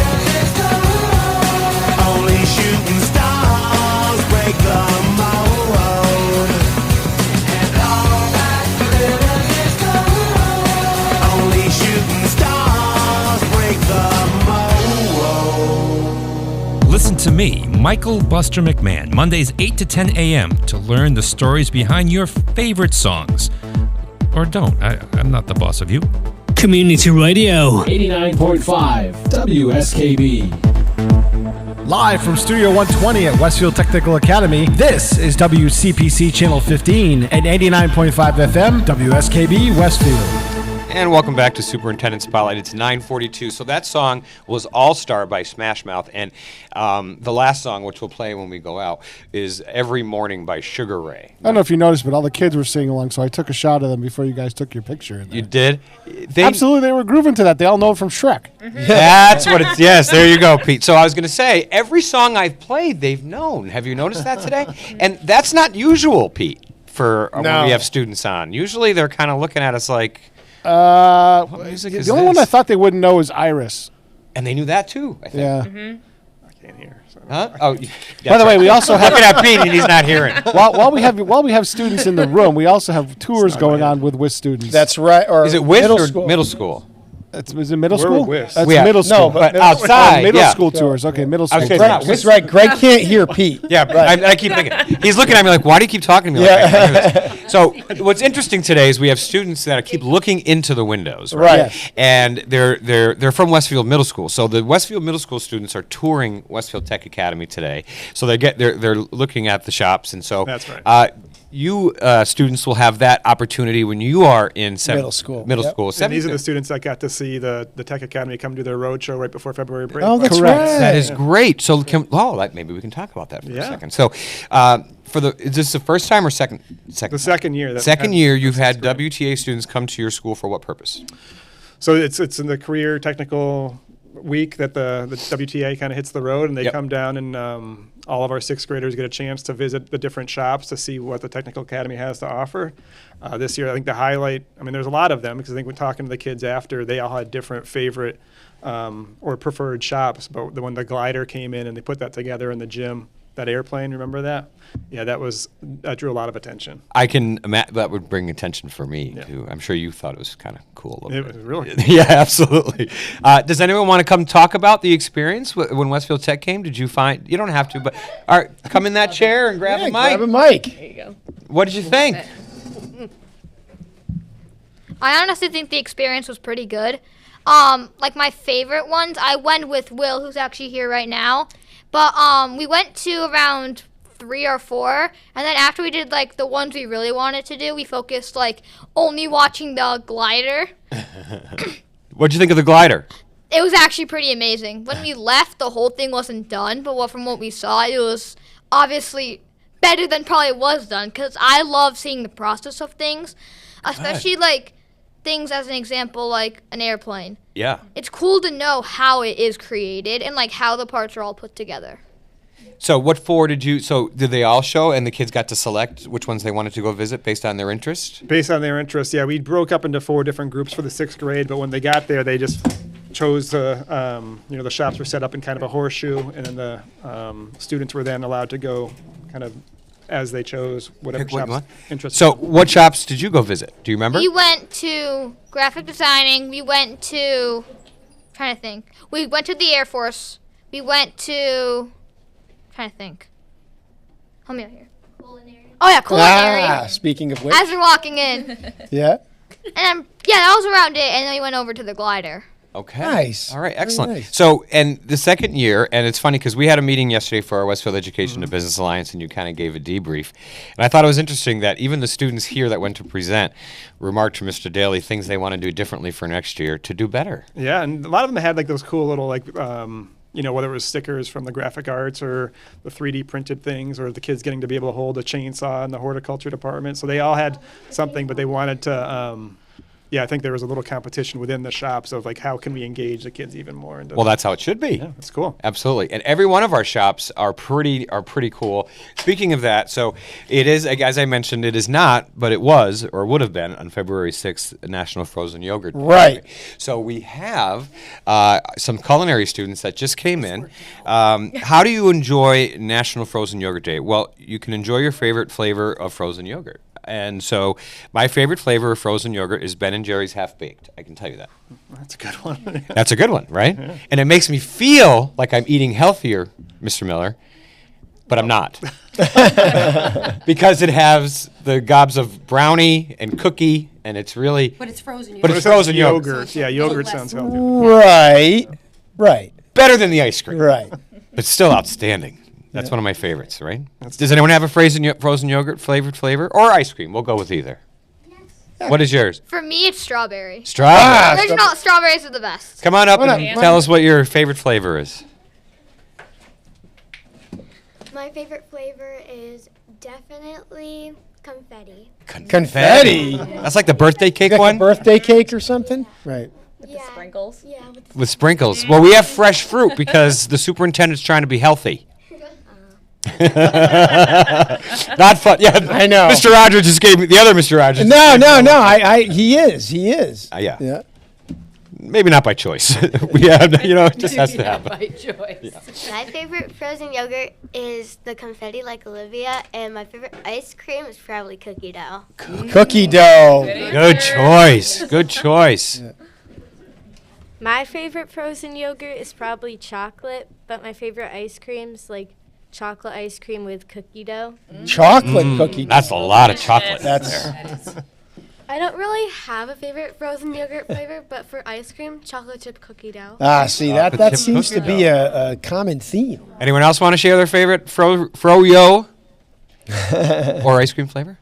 to me, Michael Buster McMahon, Mondays 8 to 10 a.m. to learn the stories behind your favorite songs. Or don't. I'm not the boss of you. Community Radio. 89.5 WSKB. Live from Studio 120 at Westfield Technical Academy, this is WCPC Channel 15 and 89.5 FM, WSKB Westfield. And welcome back to Superintendent Spotlight. It's 9:42. So that song was All Star by Smash Mouth. And the last song, which we'll play when we go out, is Every Morning by Sugar Ray. I don't know if you noticed, but all the kids were singing along, so I took a shot of them before you guys took your picture. In there. You did? Absolutely, they were grooving to that. They all know it from Shrek. That's what it's, yes, there you go, Pete. So I was going to say, every song I've played, they've known. Have you noticed that today? And that's not usual, Pete, for when we have students on. Usually they're kind of looking at us like, what music is the only this? one I thought they wouldn't know is Iris. And they knew that too, I think. Yeah. I can't hear. So. Huh? Oh, By the way, we also have looking at Pete and he's not hearing. while we have students in the room, we also have tours going on with students. That's right. Or is it with middle or school? Middle school? Is it middle We're school? with. That's Yeah. middle school. No, but outside, middle yeah. school tours. Okay, middle school. Okay, tours. not That's right. Greg can't hear Pete. Yeah, I keep thinking. He's looking at me like, why do you keep talking to me like that? I can't hear this. So what's interesting today is we have students that keep looking into the windows, right? Right. And they're from Westfield Middle School. So the Westfield Middle School students are touring Westfield Tech Academy today. So they're looking at the shops, and so That's right. You students will have that opportunity when you are in Middle school. Middle Yep. school. And these are the students that got to see the Tech Academy come do their roadshow right before February break. Oh, that's Correct. right. That is great. So maybe we can talk about that for a Yeah. second. So, is this the first time or second? The second year. Second year, you've had WTA students come to your school for what purpose? So it's in the career technical week that the WTA kind of hits the road, and they Yep. come down, and all of our sixth graders get a chance to visit the different shops to see what the Technical Academy has to offer. This year, I think the highlight, there's a lot of them, because I think we're talking to the kids after, they all had different favorite or preferred shops, but when the glider came in and they put that together in the gym, that airplane, remember that? Yeah, that drew a lot of attention. I can imagine that would bring attention for me too. I'm sure you thought it was kind of cool a little It bit. was really Yeah, absolutely. Does anyone want to come talk about the experience when Westfield Tech came? Did you find? You don't have to, but come in that chair and grab a mic. Grab a mic. There you go. What did you think? I honestly think the experience was pretty good. Like my favorite ones, I went with Will, who's actually here right now. But we went to around 3 or 4, and then after we did like the ones we really wanted to do, we focused like only watching the glider. What'd you think of the glider? It was actually pretty amazing. When we left, the whole thing wasn't done, but from what we saw, it was obviously better than probably it was done, because I love seeing the process of things, especially like things as an example like an airplane. Yeah. It's cool to know how it is created and like how the parts are all put together. So did they all show and the kids got to select which ones they wanted to go visit based on their interest? Based on their interest, yeah. We broke up into 4 different groups for the 6th grade, but when they got there, they just chose the shops were set up in kind of a horseshoe, and then the students were then allowed to go kind of as they chose whatever Pick what you shops want. interested. So what shops did you go visit? Do you remember? We went to graphic designing. We went to, trying to think. We went to the Air Force. We went to, trying to think. Help me out here. Culinary. Oh yeah, culinary. Speaking of which. As we're walking in. Yeah. And that was around it. And then we went over to the glider. Okay. Nice. All right, Very excellent. nice. So, and the second year, and it's funny because we had a meeting yesterday for our Westfield Education and Business Alliance, and you kind of gave a debrief. And I thought it was interesting that even the students here that went to present remarked to Mr. Daly things they want to do differently for next year to do better. Yeah, and a lot of them had like those cool little whether it was stickers from the graphic arts or the 3D printed things, or the kids getting to be able to hold a chainsaw in the horticulture department. So they all had something, but they wanted to. I think there was a little competition within the shops of like how can we engage the kids even more. Into Well, that's how it should be. Yeah, that's cool. Absolutely. And every one of our shops are pretty cool. Speaking of that, so it is, as I mentioned, it is not, but it was or would have been on February 6th, National Frozen Yogurt Day. Right. So we have some culinary students that just came in. How do you enjoy National Frozen Yogurt Day? Well, you can enjoy your favorite flavor of frozen yogurt. And so my favorite flavor of frozen yogurt is Ben & Jerry's Half Baked. I can tell you that. That's a good one. That's a good one, right? Yeah. And it makes me feel like I'm eating healthier, Mr. Miller, but I'm not. Because it has the gobs of brownie and cookie, and it's really... But it's frozen But it's frozen yogurt. Yeah, yogurt sounds healthy. Right. Better than the ice cream. Right. But still outstanding. That's one of my favorites, right? Does anyone have a frozen yogurt flavored flavor? Or ice cream? We'll go with either. What is yours? For me, it's strawberry. Strawberry. Strawberries are the best. Come on up Come on and up. tell us what your favorite flavor is. My favorite flavor is definitely confetti. Confetti? That's like the birthday cake Like one? a birthday cake or something? Right. With the sprinkles. Yeah. With sprinkles. Well, we have fresh fruit because the superintendent's trying to be healthy. Not fun. Yeah, I know. Mr. Rogers just gave me the other Mr. Rogers. No. He is. Yeah. Yeah. Maybe not by choice. It just has to happen. By choice. My favorite frozen yogurt is the confetti, like Olivia, and my favorite ice cream is probably cookie dough. Cookie dough. Good choice. Good choice. My favorite frozen yogurt is probably chocolate, but my favorite ice cream's like chocolate ice cream with cookie dough. Chocolate cookie dough. That's a lot of chocolate. That's I don't really have a favorite frozen yogurt flavor, but for ice cream, chocolate chip cookie dough. see Chocolate that chip seems to cookie be a common theme. Anyone else want to share their favorite froyo or ice cream flavor?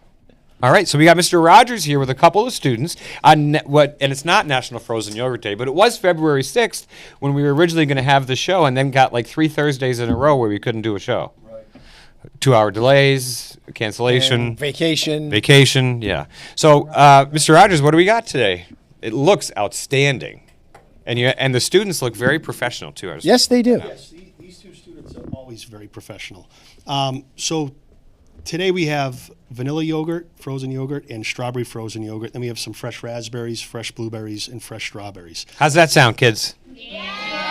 All right, so we got Mr. Rogers here with a couple of students on and it's not National Frozen Yogurt Day, but it was February 6th when we were originally going to have the show, and then got like 3 Thursdays in a row where we couldn't do a show. 2-hour delays, cancellation, And vacation. yeah. So, Mr. Rogers, what do we got today? It looks outstanding, and the students look very professional too. Yes, they do. Yes, these two students are always very professional. So today we have vanilla yogurt, frozen yogurt, and strawberry frozen yogurt. Then we have some fresh raspberries, fresh blueberries, and fresh strawberries. How's that sound, kids?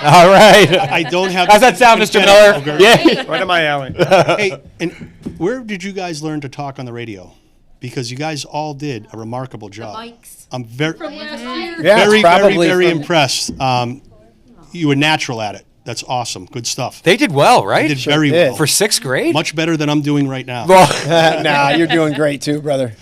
All right. I don't have. How's that sound, Mr. Miller? Yogurt. Yeah. Right in my alley. Hey, and where did you guys learn to talk on the radio? Because you guys all did a remarkable job. Mics. I'm very, From last year. Yeah, very, probably very from- impressed. You were natural at it. That's awesome. Good stuff. They did well, right? They did very did. well. For 6th grade? Much better than I'm doing right now. Nah, you're doing great too, brother.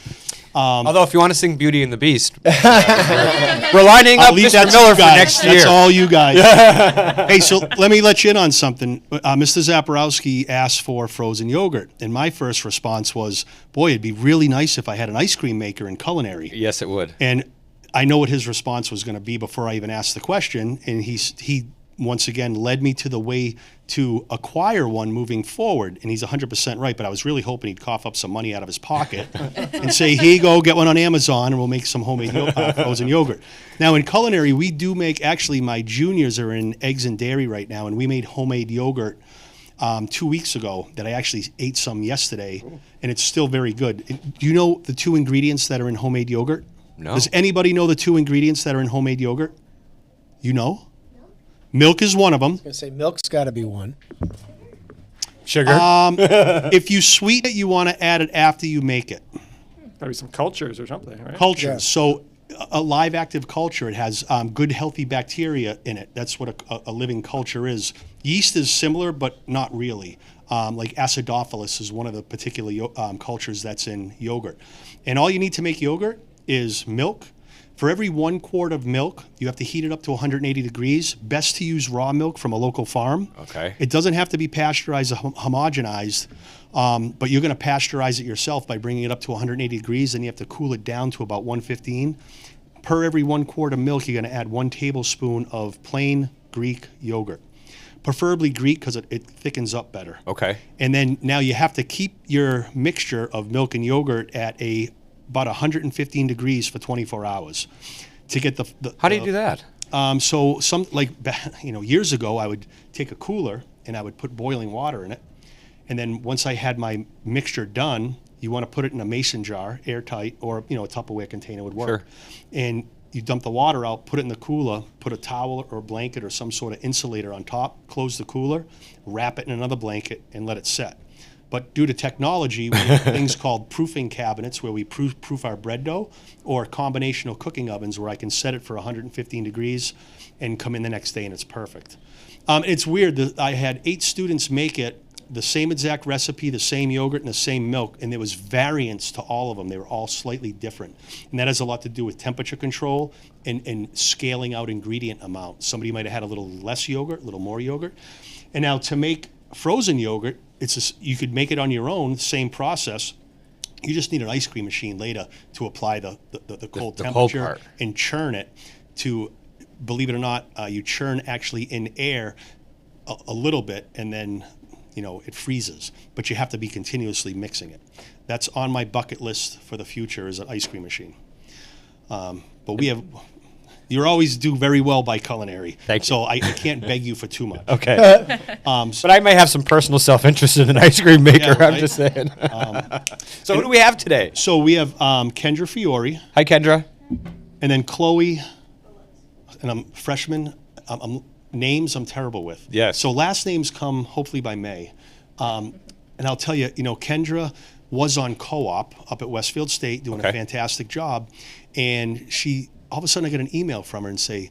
Although, if you want to sing Beauty and the Beast, we're lining I'll up leave Mr. that to Miller you for guys. next year. That's all you guys. Hey, so let me let you in on something. Mr. Zaporowski asked for frozen yogurt, and my first response was, boy, it'd be really nice if I had an ice cream maker in culinary. Yes, it would. And I know what his response was going to be before I even asked the question, and he once again led me to the way to acquire one moving forward, and he's 100% right, but I was really hoping he'd cough up some money out of his pocket and say, here you go, get one on Amazon, and we'll make some homemade frozen yogurt. Now, in culinary, we do make, actually, my juniors are in eggs and dairy right now, and we made homemade yogurt 2 weeks ago that I actually ate some yesterday, and it's still very good. Do you know the 2 ingredients that are in homemade yogurt? No. Does anybody know the 2 ingredients that are in homemade yogurt? You know? Milk is one of them. I was gonna say milk's got to be one. Sugar? If you sweeten it, you want to add it after you make it. Maybe some cultures or something, right? Cultures. Yeah. So a live active culture, it has good healthy bacteria in it. That's what a living culture is. Yeast is similar, but not really. Like acidophilus is one of the particular cultures that's in yogurt. And all you need to make yogurt is milk. For every 1 quart of milk, you have to heat it up to 180 degrees. Best to use raw milk from a local farm. Okay. It doesn't have to be pasteurized or homogenized, but you're going to pasteurize it yourself by bringing it up to 180 degrees, and you have to cool it down to about 115. Per every 1 quart of milk, you're going to add 1 tablespoon of plain Greek yogurt. Preferably Greek because it thickens up better. Okay. And then now you have to keep your mixture of milk and yogurt at about 115 degrees for 24 hours to get the How do you do that? So years ago, I would take a cooler and I would put boiling water in it. And then once I had my mixture done, you want to put it in a mason jar, airtight, or a Tupperware container would work. Sure. And you dump the water out, put it in the cooler, put a towel or a blanket or some sort of insulator on top, close the cooler, wrap it in another blanket, and let it set. But due to technology, we have things called proofing cabinets where we proof our bread dough, or combinational cooking ovens where I can set it for 115 degrees and come in the next day and it's perfect. It's weird that I had 8 students make it, the same exact recipe, the same yogurt and the same milk, and there was variance to all of them. They were all slightly different. And that has a lot to do with temperature control and scaling out ingredient amount. Somebody might have had a little less yogurt, a little more yogurt. And now to make frozen yogurt, you could make it on your own, same process. You just need an ice cream machine later to apply the cold temperature part. And churn it to, believe it or not, you churn actually in air a little bit, and then it freezes. But you have to be continuously mixing it. That's on my bucket list for the future, is an ice cream machine. But you always do very well by culinary. Thank you. So I can't beg you for too much. Okay. But I may have some personal self-interest in an ice cream maker. Yeah, I'm right. just saying. So who do we have today? So we have Kendra Fiore. Hi, Kendra. And then Chloe, and I'm freshman. Names I'm terrible with. Yes. So last names come hopefully by May. And I'll tell you, Kendra was on co-op up at Westfield State doing a fantastic job. And all of a sudden I get an email from her and say,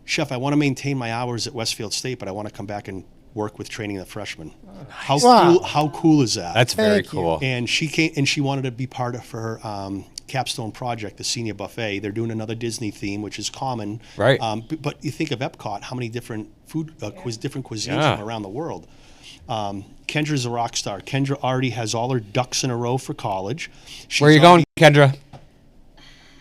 Chef, I want to maintain my hours at Westfield State, but I want to come back and work with training the freshmen. How cool is that? That's very cool. And she came and she wanted to be part of her capstone project, the senior buffet. They're doing another Disney theme, which is common. Right. But you think of Epcot, how many different different cuisines from around the world. Kendra's a rock star. Kendra already has all her ducks in a row for college. Where are you going, Kendra?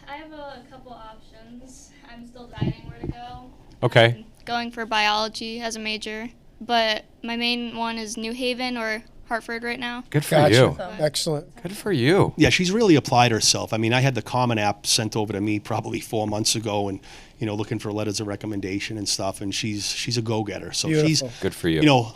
I have a couple options. I'm still deciding where to go. Okay. Going for biology as a major, but my main one is New Haven or Hartford right now. Good for you. Excellent. Good for you. Yeah, she's really applied herself. I mean, I had the Common App sent over to me probably 4 months ago, and looking for letters of recommendation and stuff. And she's a go-getter. So Beautiful. she's good for you.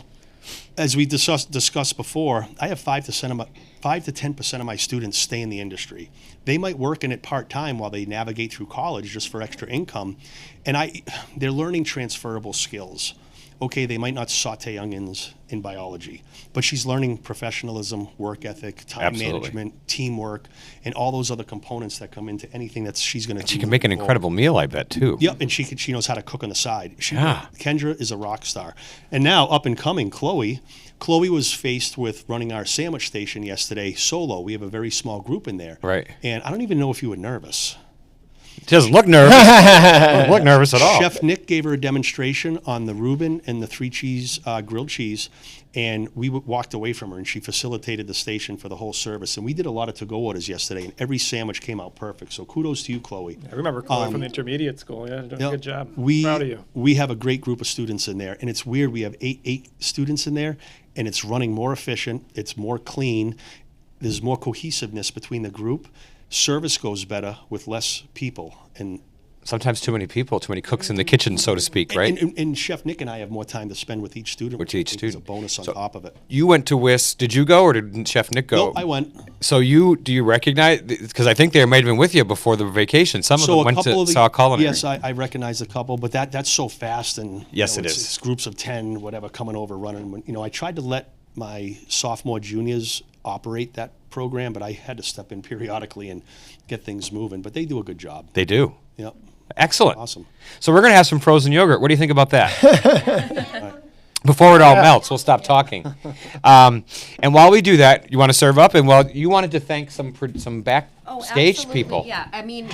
As we discussed before, I have 5 to 10% of my students stay in the industry. They might work in it part-time while they navigate through college just for extra income, and they're learning transferable skills. Okay, they might not saute onions in biology, but she's learning professionalism, work ethic, time management, teamwork, and all those other components that come into anything that she's going to do. She can make an incredible meal, I bet, too. Yep, and she knows how to cook on the side. Kendra is a rock star. And now, up and coming, Chloe was faced with running our sandwich station yesterday solo. We have a very small group in there. Right. And I don't even know if you were nervous. She doesn't look nervous. Doesn't look nervous at all. Chef Nick gave her a demonstration on the Reuben and the 3-cheese grilled cheese, and we walked away from her, and she facilitated the station for the whole service. And we did a lot of to-go orders yesterday, and every sandwich came out perfect. So kudos to you, Chloe. I remember Chloe from the intermediate school. Yeah, doing a good job. Proud of you. We have a great group of students in there, and it's weird. We have eight students in there, and it's running more efficient. It's more clean. There's more cohesiveness between the group. Service goes better with less people, and sometimes too many people, too many cooks in the kitchen, so to speak, right? And Chef Nick and I have more time to spend with each student. It's a bonus on top of it. You went to WIS. Did you go, or did Chef Nick go? No, I went. So do you recognize? Because I think they might have been with you before the vacation. Some of them went to saw culinary. Yes, I recognize a couple, but that's so fast, and yes, it's groups of 10, whatever, coming over running. I tried to let my sophomore juniors operate that program, but I had to step in periodically and get things moving. But they do a good job. They do. Yep. Excellent. Awesome. So we're going to have some frozen yogurt. What do you think about that? Before it all melts, we'll stop talking. And while we do that, you want to serve up? And you wanted to thank some backstage people. Yeah, I mean,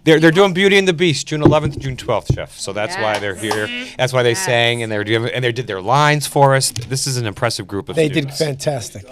They're doing Beauty and the Beast, June 11th, June 12th, Chef. So that's why they're here. That's why they sang, and they did their lines for us. This is an impressive group of students. They did fantastic.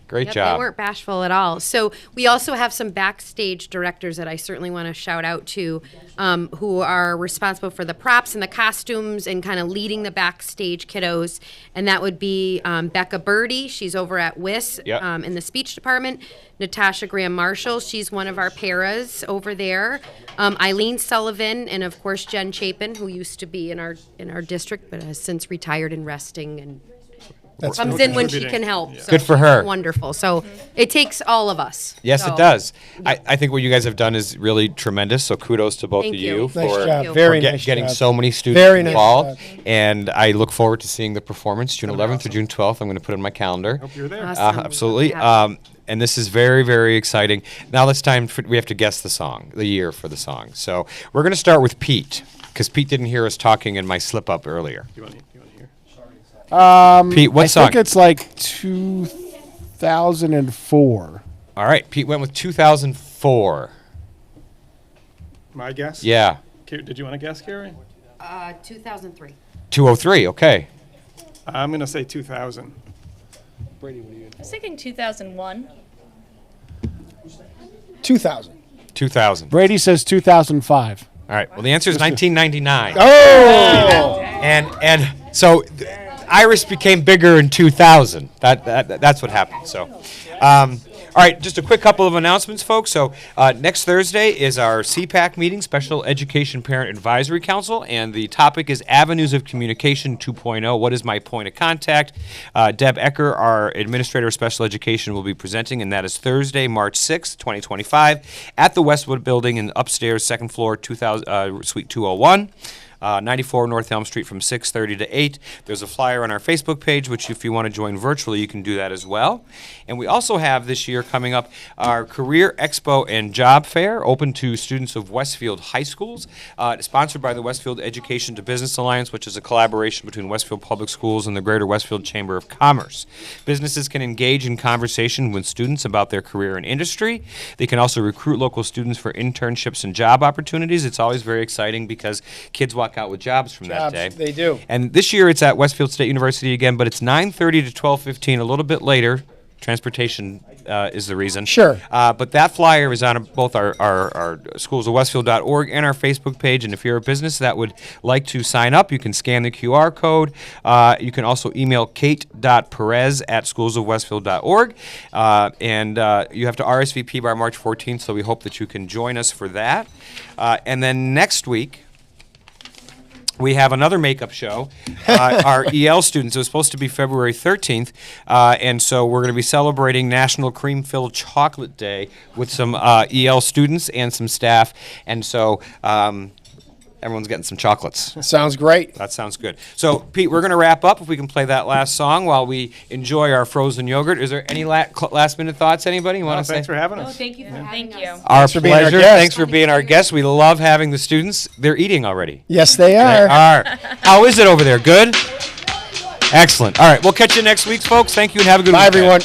Great job. They weren't bashful at all. So we also have some backstage directors that I certainly want to shout out to, who are responsible for the props and the costumes and kind of leading the backstage kiddos. And that would be Becca Birdie. She's over at WIS in the speech department. Natasha Graham Marshall. She's one of our paras over there. Eileen Sullivan, and of course Jen Chapin, who used to be in our district but has since retired and resting and comes in when she can help. So Good for her. she's wonderful. So it takes all of us. Yes, So- it does. I think what you guys have done is really tremendous. So kudos to both Thank of you. you Nice for, job. for Very get- nice getting job. so many students Very nice involved. job. And I look forward to seeing the performance June 11th or June 12th. I'm going to put it in my calendar. Hope you're there. Awesome. Absolutely. Yeah. And this is very, very exciting. Now it's time we have to guess the song, the year for the song. So we're going to start with Pete, because Pete didn't hear us talking in my slip up earlier. You want to hear? Pete, what song? I think it's like 2004. All right, Pete went with 2004. My guess? Yeah. Did you want to guess, Carrie? 2003. 203, okay. I'm going to say 2000. I was thinking 2001. 2000. 2000. Brady says 2005. All right. Well, the answer is 1999. Oh! And so Iris became bigger in 2000. That's what happened. So, all right, just a quick couple of announcements, folks. So next Thursday is our CPAC meeting, Special Education Parent Advisory Council, and the topic is Avenues of Communication 2.0. What is my point of contact? Deb Ecker, our Administrator of Special Education, will be presenting, and that is Thursday, March 6th, 2025, at the Westwood Building in upstairs, second floor, Suite 201. 94 North Elm Street from 6:30 to 8. There's a flyer on our Facebook page, which if you want to join virtually, you can do that as well. And we also have this year coming up our Career Expo and Job Fair, open to students of Westfield high schools, sponsored by the Westfield Education to Business Alliance, which is a collaboration between Westfield Public Schools and the Greater Westfield Chamber of Commerce. Businesses can engage in conversation with students about their career and industry. They can also recruit local students for internships and job opportunities. It's always very exciting because kids walk out with jobs from that day. They do. And this year it's at Westfield State University again, but it's 9:30 to 12:15, a little bit later. Transportation is the reason. Sure. But that flyer is on both our schoolsofwestfield.org and our Facebook page. And if you're a business that would like to sign up, you can scan the QR code. You can also email kate.perez@schoolsofwestfield.org. And you have to RSVP by March 14th, so we hope that you can join us for that. And then next week, we have another makeup show. Our EL students, it was supposed to be February 13th, and so we're going to be celebrating National Cream-Filled Chocolate Day with some EL students and some staff, and so everyone's getting some chocolates. Sounds great. That sounds good. So, Pete, we're going to wrap up if we can play that last song while we enjoy our frozen yogurt. Is there any last-minute thoughts, anybody? You want to say? Thanks for having us. Thank you for having us. Our for being our pleasure. guest. Thanks for being our guest. We love having the students. They're eating already. Yes, they They are. are. How is it over there? Good? Excellent. All right. We'll catch you next week, folks. Thank you and have a good Bye, weekend. everyone.